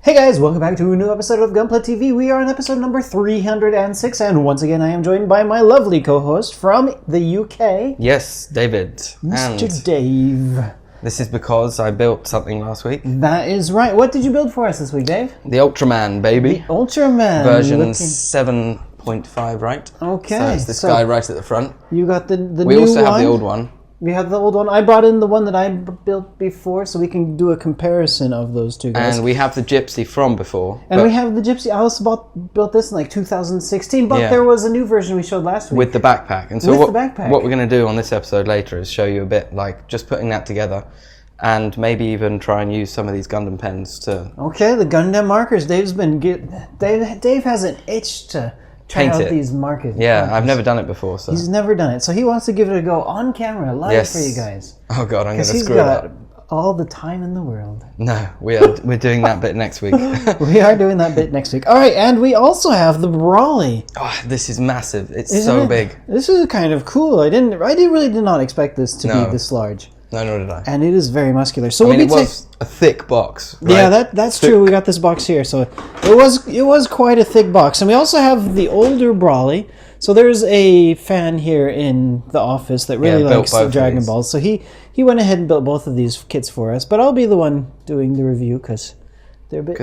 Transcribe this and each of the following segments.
Hey guys, welcome back to a new episode of Gunpla TV. We are on episode number 306, and once again I am joined by my lovely co-host from the UK. Yes, David. Mr. Dave. This is because I built something last week. That is right. What did you build for us this week, Dave? The Ultraman, baby. The Ultraman. Version 7.5, right? Okay. So it's this guy right at the front. You got the new one. We also have the old one. We have the old one. I brought in the one that I built before, so we can do a comparison of those two guys. And we have the Gypsy from before. And we have the Gypsy. I also built this in like 2016, but there was a new version we showed last week. With the backpack. And so what we're going to do on this episode later is show you a bit, like, just putting that together. And maybe even try and use some of these Gundam pens to... Okay, the Gundam Markers. Dave has an itch to try out these markers. Yeah, I've never done it before, so... He's never done it, so he wants to give it a go on camera, live for you guys. Oh god, I'm going to screw it up. Because he's got all the time in the world. No, we're doing that bit next week. We are doing that bit next week. Alright, and we also have the Brolys. Oh, this is massive. It's so big. This is kind of cool. I really did not expect this to be this large. No, nor did I. And it is very muscular. So it was a thick box, right? Yeah, that's true. We got this box here, so it was quite a thick box. And we also have the older Brolys. So there's a fan here in the office that really likes Dragon Balls. So he went ahead and built both of these kits for us. But I'll be the one doing the review because they're a bit...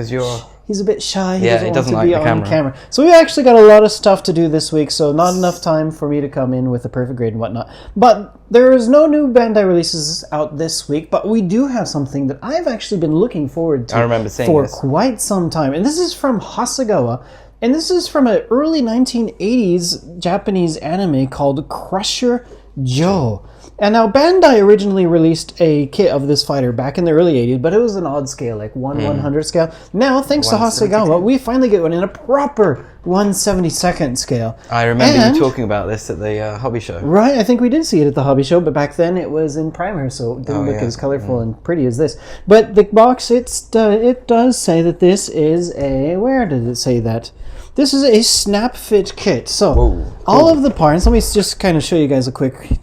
He's a bit shy. He doesn't want to be on camera. So we actually got a lot of stuff to do this week, so not enough time for me to come in with a perfect grade and whatnot. But there is no new Bandai releases out this week, but we do have something that I've actually been looking forward to for quite some time. And this is from Hasegawa, and this is from an early 1980s Japanese anime called Crusher Joe. And now Bandai originally released a kit of this fighter back in the early 80s, but it was an odd scale, like 1/100 scale. Now, thanks to Hasegawa, we finally get one in a proper 1/72 scale. I remember you talking about this at the hobby show. Right, I think we did see it at the hobby show, but back then it was in primer, so it didn't look as colorful and pretty as this. But the box, it does say that this is a... Where did it say that? This is a snap fit kit. So, all of the parts... Let me just kind of show you guys a quick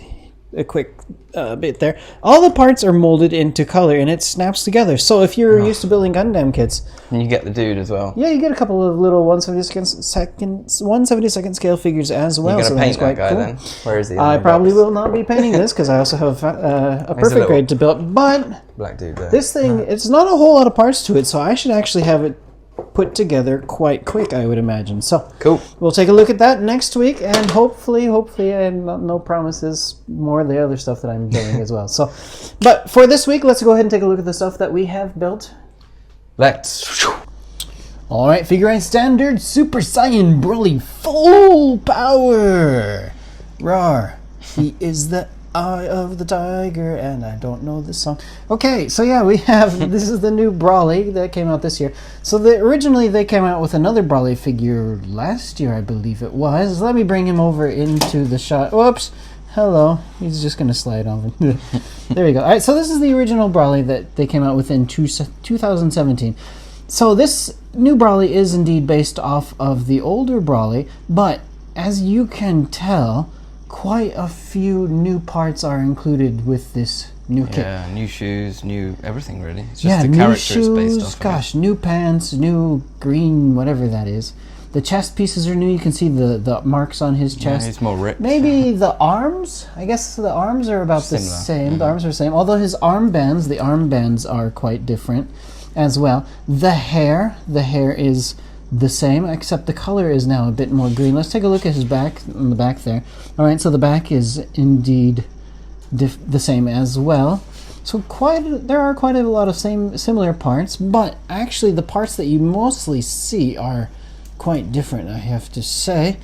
bit there. All the parts are molded into color and it snaps together. So if you're used to building Gundam kits, and you get the dude as well. Yeah, you get a couple of little 1/72 scale figures as well. You're gonna paint that guy then? Where is he? I probably will not be painting this because I also have a perfect grade to build. But black dude there. This thing, it's not a whole lot of parts to it, so I should actually have it put together quite quick, I would imagine. So cool. We'll take a look at that next week, and hopefully, and no promises, more of the other stuff that I'm doing as well. So, but for this week, let's go ahead and take a look at the stuff that we have built. Let's. All right, Figure Rise Standard Super Saiyan Broly full power. Roar! He is the Eye of the Tiger, and I don't know this song. Okay, so yeah, we have, this is the new Brolys that came out this year. So originally they came out with another Brolys figure last year, I believe it was. Let me bring him over into the shot. Whoops. Hello. He's just going to slide over. There we go. All right, so this is the original Brolys that they came out with in 2017. So this new Brolys is indeed based off of the older Brolys, but as you can tell, quite a few new parts are included with this new kit. Yeah, new shoes, new everything really. It's just the character is based off. Gosh, new pants, new green, whatever that is. The chest pieces are new. You can see the marks on his chest. Yeah, he's more ripped. Maybe the arms. I guess the arms are about the same. The arms are the same. Although the armbands are quite different as well. The hair is the same, except the color is now a bit more green. Let's take a look at his back, on the back there. All right, so the back is indeed the same as well. So there are quite a lot of similar parts, but actually the parts that you mostly see are quite different, I have to say.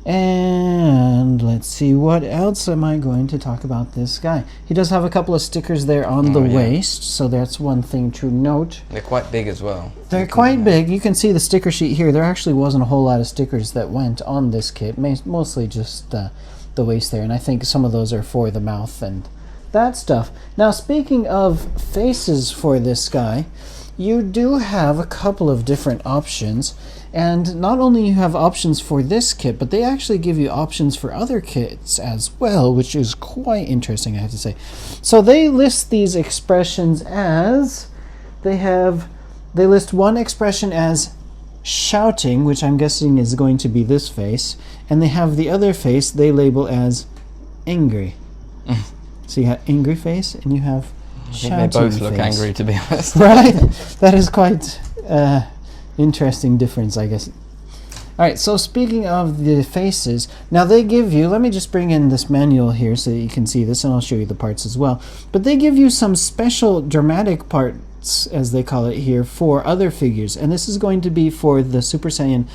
And let's see, what else am I going to talk about this guy? He does have a couple of stickers there on the waist, so that's one thing to note. They're quite big as well. They're quite big. You can see the sticker sheet here. There actually wasn't a whole lot of stickers that went on this kit, mostly just the waist there, and I think some of those are for the mouth and that stuff. Now, speaking of faces for this guy, you do have a couple of different options. And not only you have options for this kit, but they actually give you options for other kits as well, which is quite interesting, I have to say. So they list these expressions as, they have They list one expression as shouting, which I'm guessing is going to be this face, and they have the other face they label as angry. So you have angry face and you have shouting face. They both look angry, to be honest. Right? That is quite interesting difference, I guess. Alright, so speaking of the faces, now they give you, let me just bring in this manual here so that you can see this, and I'll show you the parts as well. But they give you some special dramatic parts, as they call it here, for other figures. And this is going to be for the Super Saiyan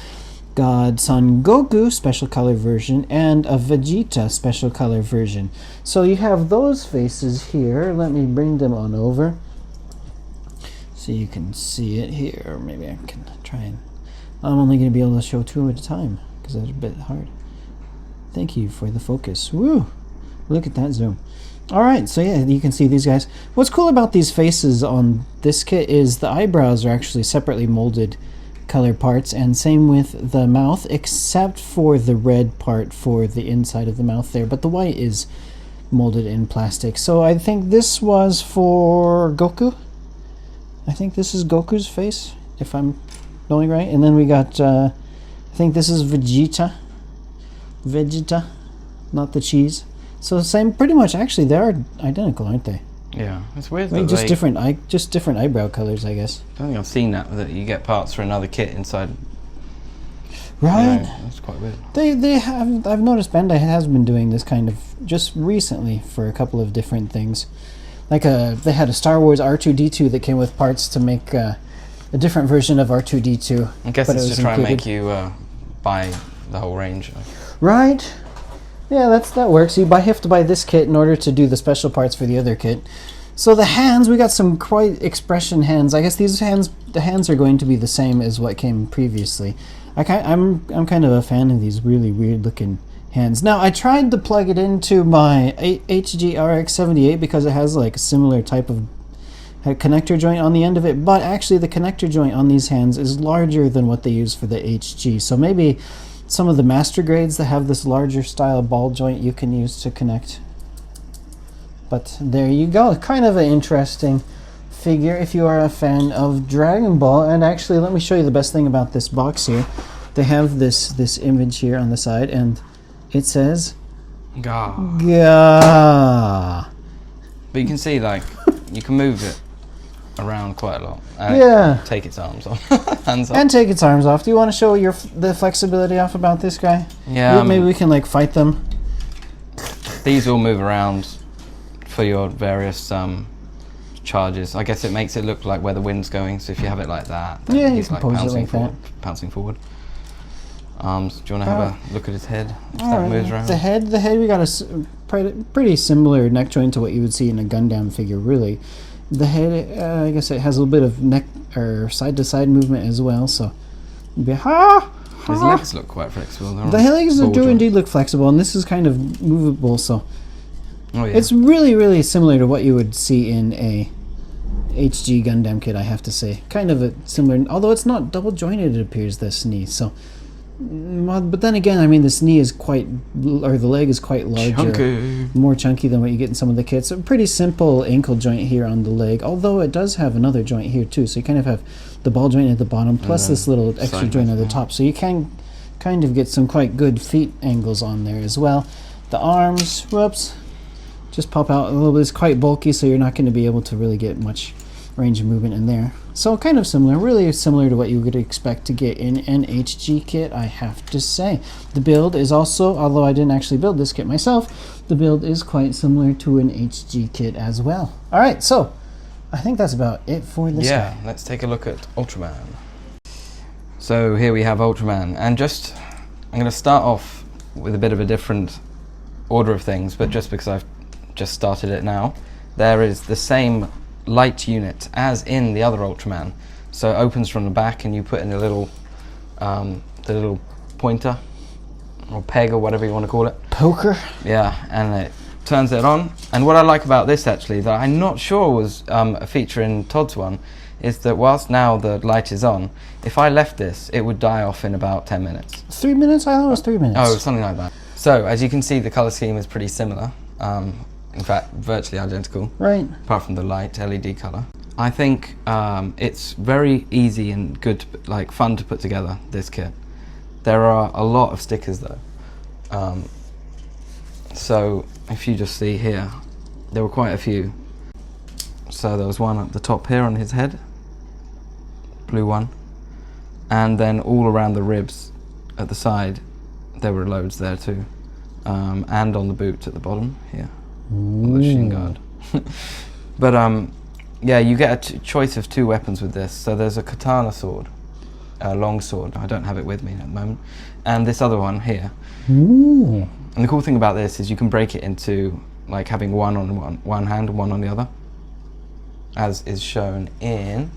God Son Goku special color version and a Vegeta special color version. So you have those faces here. Let me bring them on over so you can see it here. Maybe I can try and... I'm only going to be able to show 2 at a time because that's a bit hard. Thank you for the focus. Woo! Look at that zoom. Alright, so yeah, you can see these guys. What's cool about these faces on this kit is the eyebrows are actually separately molded color parts, and same with the mouth, except for the red part for the inside of the mouth there, but the white is molded in plastic. So I think this was for Goku. I think this is Goku's face, if I'm knowing right. And then we got, I think this is Vegeta. Vegeta, not the cheese. So same, pretty much. Actually, they are identical, aren't they? Yeah, it's weird. Right, just different eyebrow colors, I guess. I don't think I've seen that you get parts for another kit inside. Right. That's quite weird. They have. I've noticed Bandai has been doing this kind of just recently for a couple of different things. Like they had a Star Wars R2-D2 that came with parts to make a different version of R2-D2. I guess it's to try and make you buy the whole range. Right. Yeah, that works. You have to buy this kit in order to do the special parts for the other kit. So the hands, we got some quite expression hands. I guess the hands are going to be the same as what came previously. I'm kind of a fan of these really weird looking hands. Now I tried to plug it into my HGRX78 because it has like a similar type of connector joint on the end of it, but actually the connector joint on these hands is larger than what they use for the HG. So maybe some of the master grades that have this larger style ball joint you can use to connect. But there you go. Kind of an interesting figure if you are a fan of Dragon Ball. And actually, let me show you the best thing about this box here. They have this image here on the side, and it says Gah. Gah. But you can see, like, you can move it around quite a lot. Yeah. Take its arms off. Hands off. And take its arms off. Do you want to show the flexibility off about this guy? Yeah. Maybe we can like fight them. These all move around for your various charges. I guess it makes it look like where the wind's going. So if you have it like that, yeah, he's you can like pose it like that. Pouncing forward. Arms. Do you want to have a look at his head? If that right. moves around. The head. We got a pretty similar neck joint to what you would see in a Gundam figure, really. The head, I guess it has a little bit of neck or side-to-side movement as well, so... His legs look quite flexible. The legs do indeed look flexible, and this is kind of movable, so... Oh, yeah. It's really, really similar to what you would see in a HG Gundam kit, I have to say. Kind of a similar... Although it's not double-jointed, it appears, this knee, so... But then again, I mean, this knee is quite, or the leg is quite larger, chunky. More chunky than what you get in some of the kits. A pretty simple ankle joint here on the leg, although it does have another joint here too. So you kind of have the ball joint at the bottom, plus this little extra joint at the top. So you can kind of get some quite good feet angles on there as well. The arms, whoops, just pop out a little bit. It's quite bulky, so you're not going to be able to really get much range of movement in there. So kind of similar, really similar to what you would expect to get in an HG kit, I have to say. The build is also, although I didn't actually build this kit myself, the build is quite similar to an HG kit as well. Alright, so I think that's about it for this guy. Yeah, let's take a look at Ultraman. So here we have Ultraman, and I'm going to start off with a bit of a different order of things, but just because I've just started it now, there is the same light unit as in the other Ultraman. So it opens from the back and you put in the little pointer or peg or whatever you want to call it. Poker? Yeah, and it turns it on. And what I like about this actually, that I'm not sure was a feature in Todd's one, is that whilst now the light is on, if I left this, it would die off in about 10 minutes. 3 minutes? I thought it was 3 minutes. Oh, something like that. So as you can see, the color scheme is pretty similar. In fact, virtually identical. Right. Apart from the light LED color. I think it's very easy and good, like fun to put together, this kit. There are a lot of stickers though. So if you just see here, there were quite a few. So there was one at the top here on his head, blue one, and then all around the ribs at the side, there were loads there too, and on the boot at the bottom here, on the shin guard. But yeah, you get a choice of 2 weapons with this. So there's a katana sword, a long sword. I don't have it with me at the moment, and this other one here. Ooh. And the cool thing about this is you can break it into like having one on one hand and one on the other, as is shown in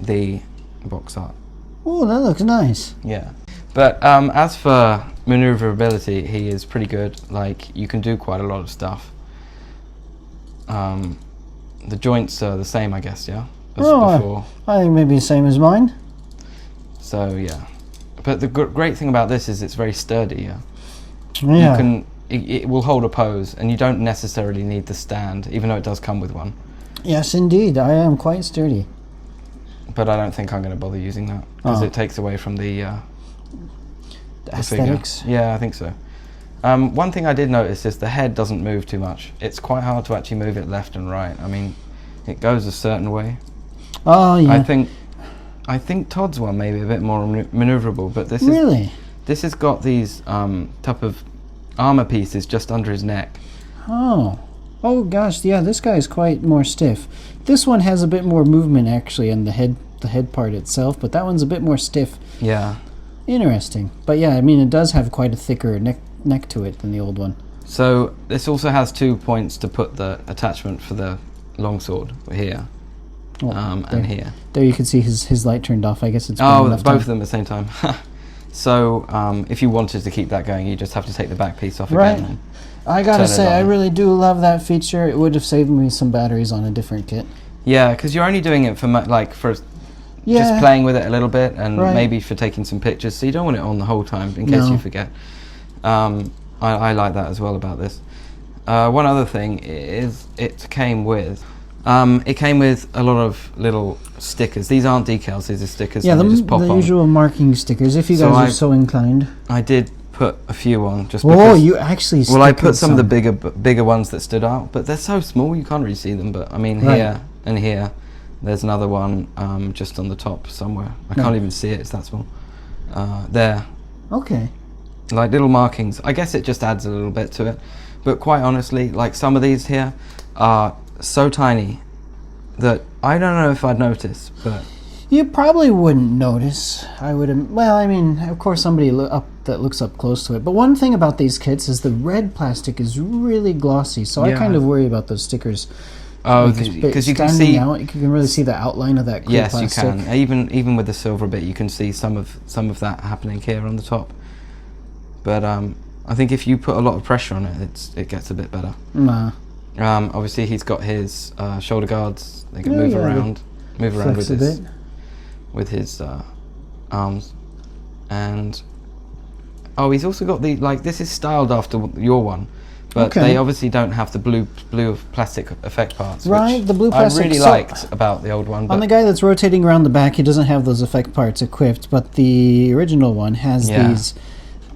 the box art. Oh, that looks nice. Yeah, but as for maneuverability, he is pretty good. Like, you can do quite a lot of stuff. The joints are the same, I guess, yeah, as before. I think maybe the same as mine. So yeah, but the great thing about this is it's very sturdy. Yeah, yeah. You can. It will hold a pose, and you don't necessarily need the stand, even though it does come with one. Yes, indeed. I am quite sturdy. But I don't think I'm going to bother using that, because it takes away from the aesthetics. Figure. Yeah, I think so. One thing I did notice is the head doesn't move too much. It's quite hard to actually move it left and right. I mean, it goes a certain way. Oh yeah. I think Todd's one may be a bit more maneuverable, but this this has got these type of armor pieces just under his neck. Oh gosh, yeah. This guy is quite more stiff. This one has a bit more movement actually in the head part itself, but that one's a bit more stiff. Yeah. Interesting, but yeah, I mean, it does have quite a thicker neck to it than the old one. So this also has 2 points to put the attachment for the longsword here, and here. There you can see his light turned off. I guess it's both of them at the same time. So if you wanted to keep that going, you just have to take the back piece off again. And I gotta say, I really do love that feature. It would have saved me some batteries on a different kit. Yeah, because you're only doing it for just playing with it a little bit, and maybe for taking some pictures, so you don't want it on the whole time in case you forget. I like that as well about this. One other thing is it came with a lot of little stickers. These aren't decals, these are stickers. Yeah, they just pop the on. usual marking stickers, if you guys are so inclined. I did put a few on just because... Oh, you actually Well, I put some of the bigger ones that stood out, but they're so small you can't really see them. But I mean, here and here, there's another one just on the top somewhere. I can't even see it, it's that small. There. Okay. Like little markings. I guess it just adds a little bit to it. But quite honestly, like some of these here are so tiny that I don't know if I'd notice, but... You probably wouldn't notice. I would. Well, I mean, of course, somebody that looks up close to it. But one thing about these kits is the red plastic is really glossy, so I kind of worry about those stickers. Oh, because you can see out, you can really see the outline of that clear plastic. Yes, you can. Even with the silver bit, you can see some of that happening here on the top. But I think if you put a lot of pressure on it, it gets a bit better. Nah. Obviously, he's got his shoulder guards. They can move around with this. With his arms, and he's also got this is styled after your one, but they obviously don't have the blue plastic effect parts. Right, which the blue plastic. I really liked about the old one. On the guy that's rotating around the back, he doesn't have those effect parts equipped, but the original one has these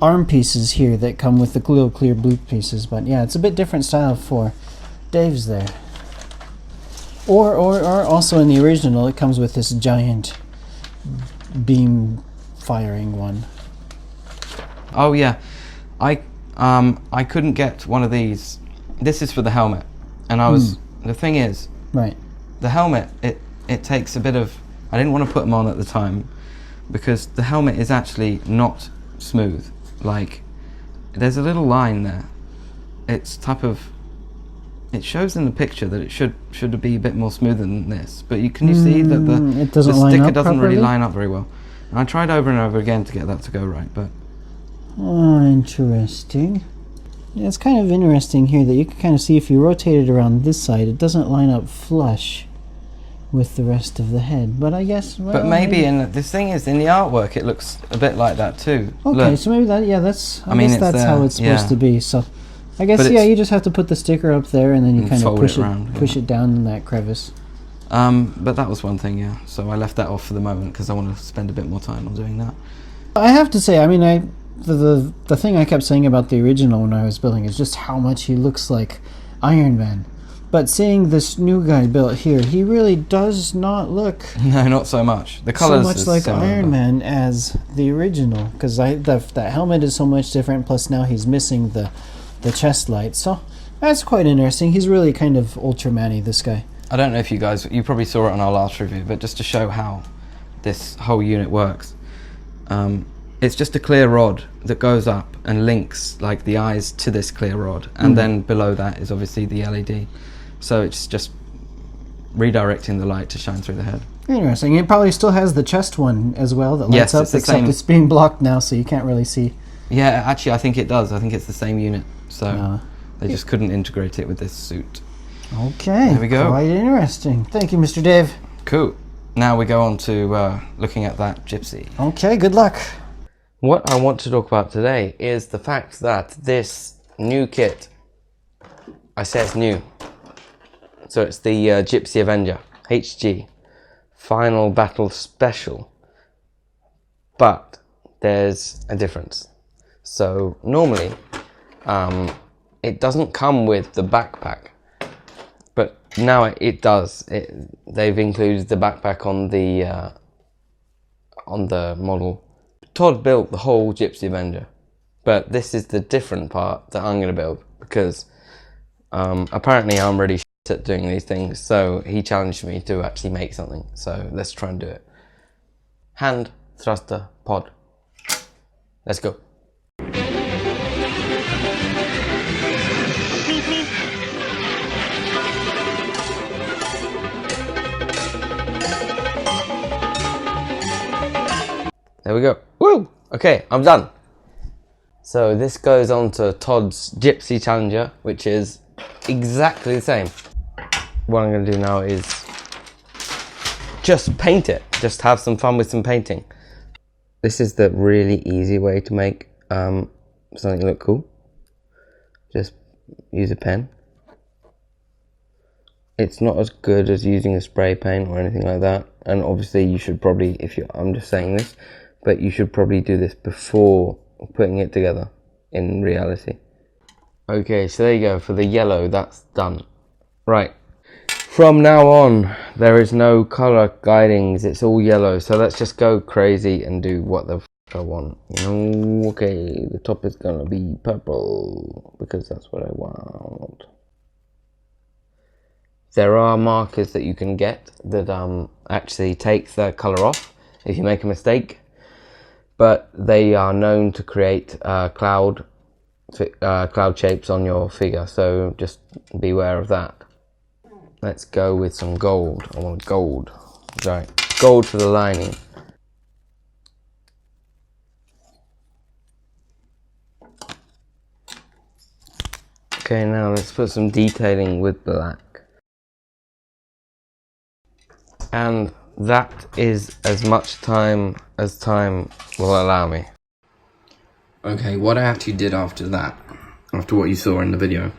arm pieces here that come with the clear blue pieces. But yeah, it's a bit different style for Dave's there. Or also in the original, it comes with this giant beam firing one. Oh yeah, I couldn't get one of these. This is for the helmet, and I was the thing is the helmet it takes a bit of. I didn't want to put them on at the time because the helmet is actually not smooth. Like there's a little line there. It's type of. It shows in the picture that it should be a bit more smoother than this, but you see that the sticker doesn't really line up very well. And I tried over and over again to get that to go right, but... Oh, interesting. Yeah, it's kind of interesting here that you can kind of see if you rotate it around this side, it doesn't line up flush with the rest of the head. But I guess... Well, but maybe this thing is, in the artwork, it looks a bit like that too. Okay, Look. So maybe that, I guess that's how it's supposed to be, so... I guess, you just have to put the sticker up there and then you kind of push it down in that crevice. But that was one thing, yeah. So I left that off for the moment because I want to spend a bit more time on doing that. I have to say, I mean, the thing I kept saying about the original when I was building is just how much he looks like Iron Man. But seeing this new guy built here, he really does not look... No, not so much. The colors so much like similar, Iron Man as the original. Because that helmet is so much different, plus now he's missing the chest light. So that's quite interesting. He's really kind of Ultraman-y, this guy. I don't know if you probably saw it on our last review, but just to show how this whole unit works. It's just a clear rod that goes up and links like the eyes to this clear rod, and then below that is obviously the LED. So it's just redirecting the light to shine through the head. Interesting. It probably still has the chest one as well that lights up, except it's being blocked now, so you can't really see. Yeah, actually, I think it does. I think it's the same unit. So they just couldn't integrate it with this suit. Okay. There we go. Quite interesting. Thank you, Mr. Dave. Cool. Now we go on to looking at that Gypsy. Okay, good luck. What I want to talk about today is the fact that this new kit, I say it's new, so it's the Gipsy Avenger, HG, Final Battle Special, but there's a difference. So normally, it doesn't come with the backpack, but now it does. They've included the backpack on the model. Todd built the whole Gipsy Avenger, but this is the different part that I'm going to build because apparently I'm really shit at doing these things, so he challenged me to actually make something, so let's try and do it. Hand thruster pod. Let's go. There we go. Woo! Okay, I'm done. So this goes on to Todd's Gypsy Challenger, which is exactly the same. What I'm going to do now is just paint it. Just have some fun with some painting. This is the really easy way to make something look cool. Just use a pen. It's not as good as using a spray paint or anything like that. And obviously you should probably, I'm just saying this, but you should probably do this before putting it together in reality. Okay, so there you go. For the yellow, that's done. Right. From now on, there is no color guidings. It's all yellow. So let's just go crazy and do what the f I want. You know, okay, the top is gonna be purple because that's what I want. There are markers that you can get that actually take the color off if you make a mistake, but they are known to create cloud shapes on your figure, so just beware of that. Let's go with some gold. I want gold. Right, gold for the lining. Okay, now let's put some detailing with black. And that is as much time as time will allow me. Okay, what I actually did after that, after what you saw in the video,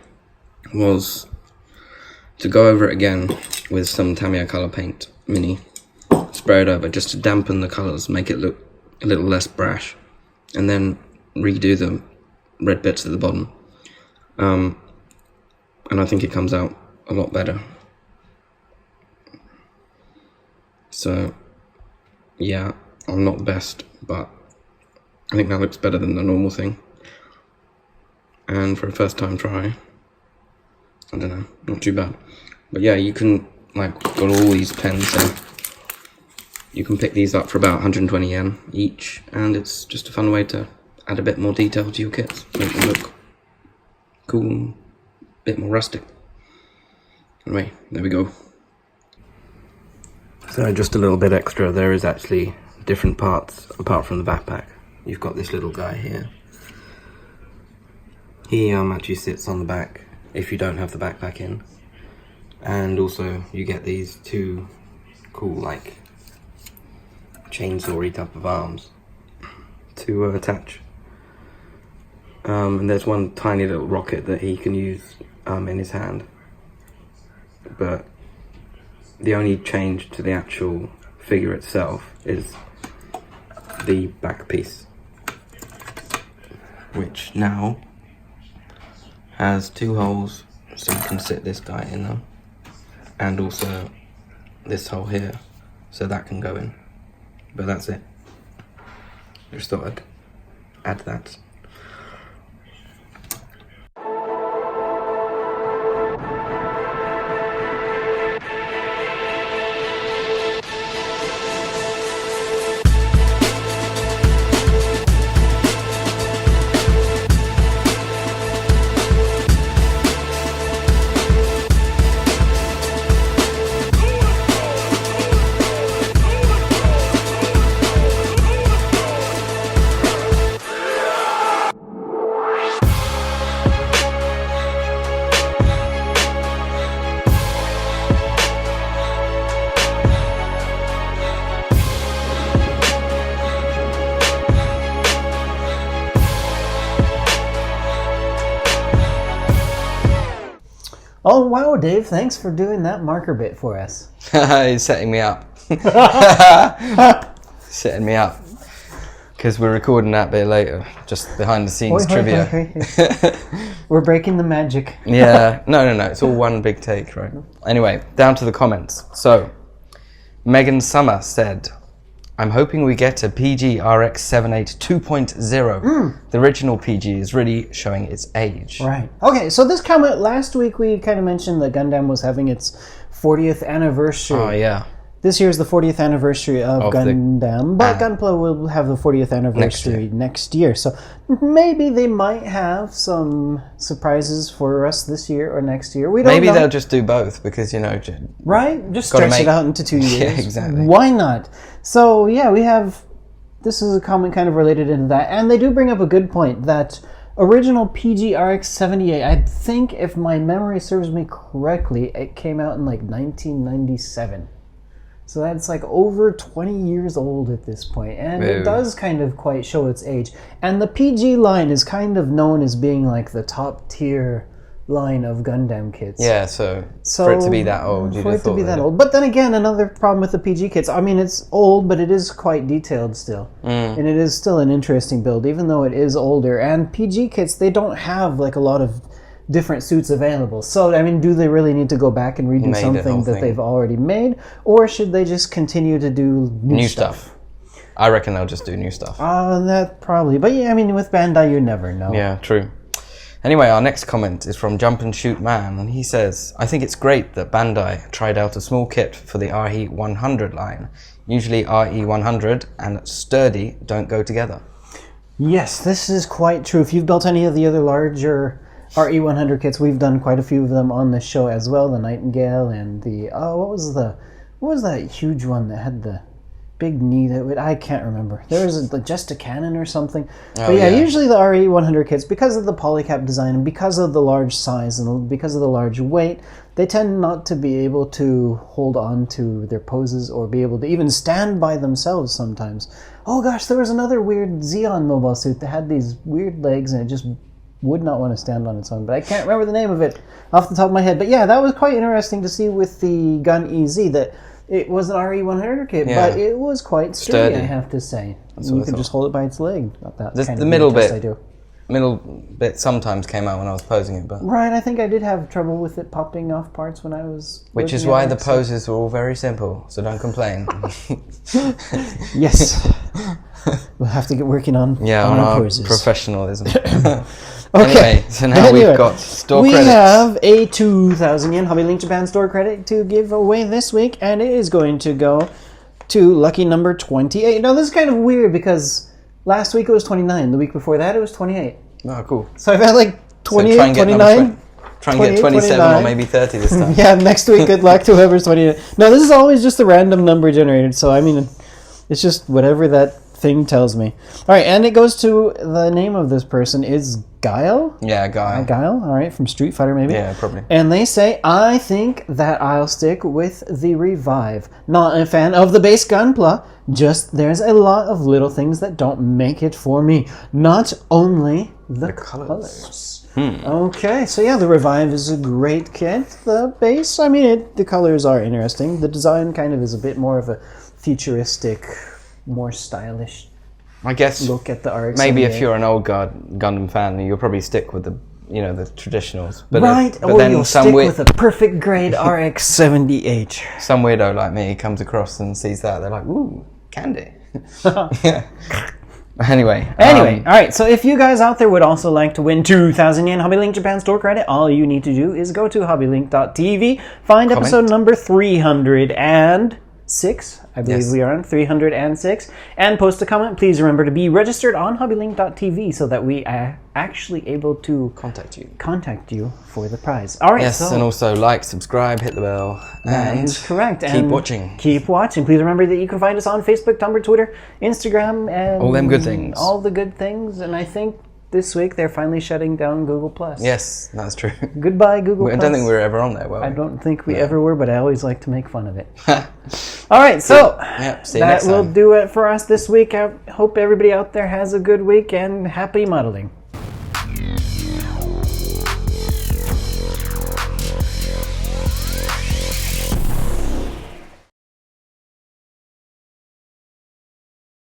was to go over it again with some Tamiya Color Paint Mini, spray it over just to dampen the colours, make it look a little less brash, and then redo the red bits at the bottom. And I think it comes out a lot better. So, yeah, I'm not best, but I think that looks better than the normal thing. And for a first time try, I don't know, not too bad. But yeah, you can, like, got all these pens here. You can pick these up for about 120 yen each, and it's just a fun way to add a bit more detail to your kits, make them look cool, a bit more rustic. Anyway, there we go. So just a little bit extra, there is actually different parts apart from the backpack. You've got this little guy here. He actually sits on the back if you don't have the backpack in. And also you get these two cool, like, chainsaw-y type of arms to attach. And there's one tiny little rocket that he can use in his hand. But the only change to the actual figure itself is the back piece, which now has 2 holes, so you can sit this guy in them, and also this hole here, so that can go in. But that's it. Just thought I'd add that. Oh, wow, Dave. Thanks for doing that marker bit for us. He's setting me up. Setting me up. Because we're recording that bit later. Just behind the scenes trivia. We're breaking the magic. Yeah. No. It's all one big take, right? Anyway, down to the comments. So, Megan Summer said, I'm hoping we get a PG RX 78 2.0. The original PG is really showing its age. Right. Okay, so this comment, last week we kind of mentioned that Gundam was having its 40th anniversary. Oh, yeah. This year is the 40th anniversary of Gundam, but Gunpla will have the 40th anniversary next year. So maybe they might have some surprises for us this year or next year. We don't know. Maybe they'll just do both because, you know... Right? Just stretch it out into 2 years. Yeah, exactly. Why not? So, yeah, we have... This is a comment kind of related into that. And they do bring up a good point that original PG RX 78, I think if my memory serves me correctly, it came out in like 1997. So that's like over 20 years old at this point, and it does kind of quite show its age. And the PG line is kind of known as being like the top tier line of Gundam kits. Yeah, so for it to be that old, for it to be that old. But then again, another problem with the PG kits, I mean, it's old, but it is quite detailed still. And it is still an interesting build, even though it is older. And PG kits, they don't have like a lot of different suits available. So, I mean, do they really need to go back and redo something that they've already made? Or should they just continue to do new stuff? I reckon they'll just do new stuff. That probably. But yeah, I mean, with Bandai, you never know. Yeah, true. Anyway, our next comment is from Jump and Shoot Man, and he says, I think it's great that Bandai tried out a small kit for the RE100 line. Usually RE100 and sturdy don't go together. Yes, this is quite true. If you've built any of the other larger RE100 kits, we've done quite a few of them on this show as well. The Nightingale and the what was that huge one that had the big knee that I can't remember. There was just a cannon or something. But yeah, usually the RE100 kits, because of the polycap design and because of the large size and because of the large weight, they tend not to be able to hold on to their poses or be able to even stand by themselves sometimes. Oh gosh, there was another weird Zeon mobile suit that had these weird legs and it just would not want to stand on its own, but I can't remember the name of it off the top of my head. But yeah, that was quite interesting to see with the Gun EZ that it was an RE100 kit, but it was quite sturdy, I have to say. You could just hold it by its leg. The middle bit sometimes came out when I was posing it, but right, I think I did have trouble with it popping off parts when I was. Which is why the poses were all very simple, so don't complain. Yes, we'll have to get working on our poses. Professionalism. Okay, anyway, so now we've got store credits. We have a 2,000 yen HobbyLink Japan store credit to give away this week, and it is going to go to lucky number 28. Now, this is kind of weird because last week it was 29. The week before that it was 28. Oh, cool. So I've had like 28, 29. Try and get 27 29. Or maybe 30 this time. Yeah, next week, good luck to whoever's 28. No, this is always just a random number generated, so I mean, it's just whatever that thing tells me. All right, and it goes to the name of this person is Guile? Yeah, Guile. Guile, all right, from Street Fighter maybe? Yeah, probably. And they say, I think that I'll stick with the Revive. Not a fan of the base Gunpla, just there's a lot of little things that don't make it for me. Not only the colors. Okay, so yeah, the Revive is a great kit. The base, I mean, the colors are interesting. The design kind of is a bit more of a futuristic, more stylish. I guess look at the RX. Maybe if you're an old Gundam fan, you'll probably stick with the traditionals. But right, or then you'll stick with a perfect grade RX-78. Some weirdo like me comes across and sees that, they're like, ooh, candy. Anyway, all right. So if you guys out there would also like to win 2,000 yen HobbyLink Japan store credit, all you need to do is go to HobbyLink.tv, find episode number 306. I believe we are on 306, and post a comment. Please remember to be registered on HobbyLink.tv so that we are actually able to contact you for the prize. All right. Yes, and also like, subscribe, hit the bell. That is correct. Keep watching. Keep watching. Please remember that you can find us on Facebook, Tumblr, Twitter, Instagram, and all them good things. All the good things, and I think this week they're finally shutting down Google+. Yes, that's true. Goodbye, Google+. I don't think we were ever on there, were we? I don't think we ever were, but I always like to make fun of it. All right, so see you next time. That will do it for us this week. I hope everybody out there has a good week and happy modeling.